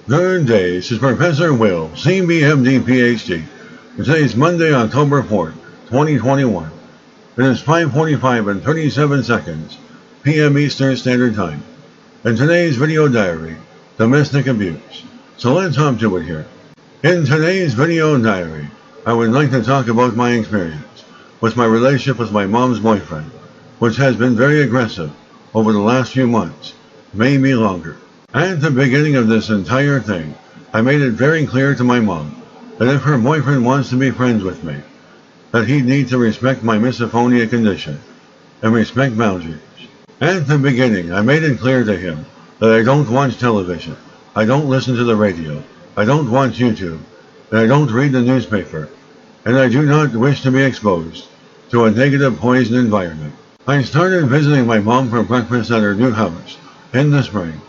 Good day, this is Professor Will, CBMD PhD. Today is Monday, October 4th, 2021. It is 5:45 and 37 seconds, p.m. Eastern Standard Time. And today's video diary, domestic abuse. So let's hop to it here. In today's video diary, I would like to talk about my experience with my relationship with my mom's boyfriend, which has been very aggressive over the last few months, maybe longer. At the beginning of this entire thing, I made it very clear to my mom that if her boyfriend wants to be friends with me, that he'd need to respect my misophonia condition and respect boundaries. At the beginning, I made it clear to him that I don't watch television, I don't listen to the radio, I don't watch YouTube, and I don't read the newspaper, and I do not wish to be exposed to a negative poison environment. I started visiting my mom for breakfast at her new house in the spring,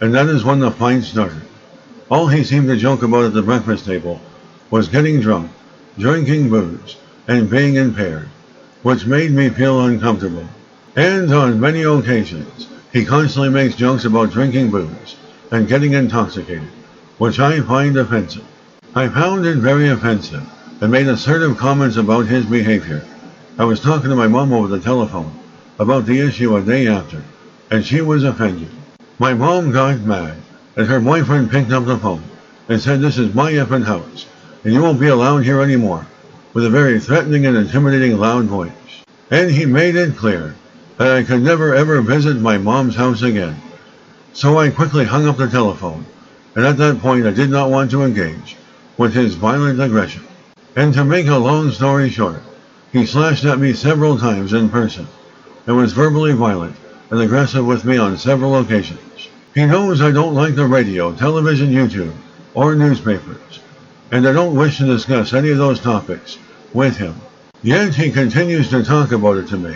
and that is when the fight started. All he seemed to joke about at the breakfast table was getting drunk, drinking booze, and being impaired, which made me feel uncomfortable. And on many occasions, he constantly makes jokes about drinking booze and getting intoxicated, which I find offensive. I found it very offensive and made assertive comments about his behavior. I was talking to my mom over the telephone about the issue a day after, and she was offended. My mom got mad, and her boyfriend picked up the phone and said, "This is my effing house, and you won't be allowed here anymore," with a very threatening and intimidating loud voice. And he made it clear that I could never ever visit my mom's house again. So I quickly hung up the telephone, and at that point I did not want to engage with his violent aggression. And to make a long story short, he slashed at me several times in person, and was verbally violent and aggressive with me on several occasions. He knows I don't like the radio, television, YouTube, or newspapers, and I don't wish to discuss any of those topics with him. Yet he continues to talk about it to me,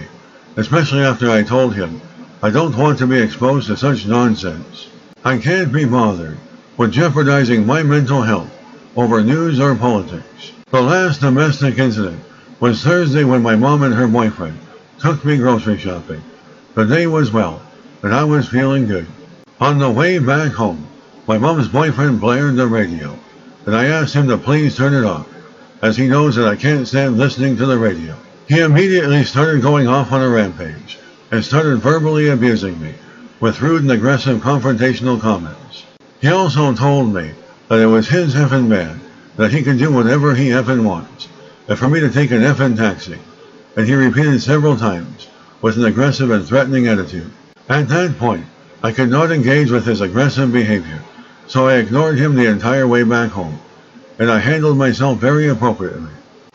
especially after I told him I don't want to be exposed to such nonsense. I can't be bothered with jeopardizing my mental health over news or politics. The last domestic incident was Thursday when my mom and her boyfriend took me grocery shopping. The day was well, and I was feeling good. On the way back home, my mom's boyfriend blared the radio, and I asked him to please turn it off, as he knows that I can't stand listening to the radio. He immediately started going off on a rampage, and started verbally abusing me, with rude and aggressive confrontational comments. He also told me that it was his effing man, that he could do whatever he effing wants, and for me to take an effing taxi, and he repeated several times, with an aggressive and threatening attitude. At that point, I could not engage with his aggressive behavior, so I ignored him the entire way back home, and I handled myself very appropriately.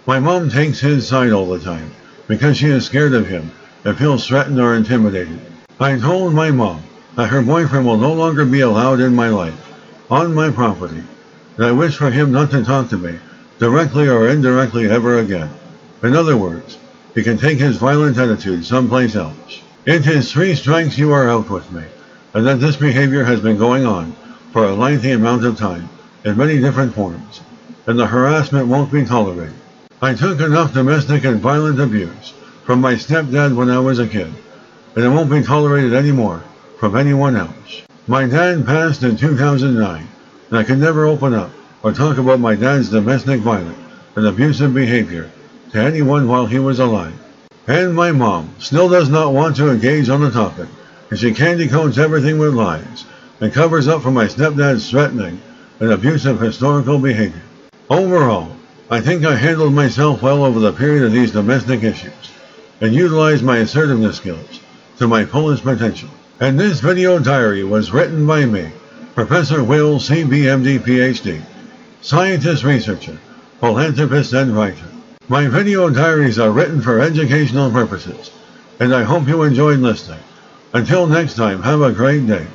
My mom takes his side all the time, because she is scared of him and feels threatened or intimidated. I told my mom that her boyfriend will no longer be allowed in my life, on my property, and I wish for him not to talk to me, directly or indirectly, ever again. In other words, he can take his violent attitude someplace else. It is 3 strikes you are out with me, and that this behavior has been going on for a lengthy amount of time, in many different forms, and the harassment won't be tolerated. I took enough domestic and violent abuse from my stepdad when I was a kid, and it won't be tolerated anymore from anyone else. My dad passed in 2009, and I could never open up or talk about my dad's domestic violence and abusive behavior to anyone while he was alive. And my mom still does not want to engage on the topic, and she candy coats everything with lies and covers up for my stepdad's threatening and abusive historical behavior. Overall, I think I handled myself well over the period of these domestic issues and utilized my assertiveness skills to my fullest potential. And this video diary was written by me, Professor Will, CBMD PhD, scientist, researcher, philanthropist, and writer. My video diaries are written for educational purposes, and I hope you enjoyed listening. Until next time, have a great day.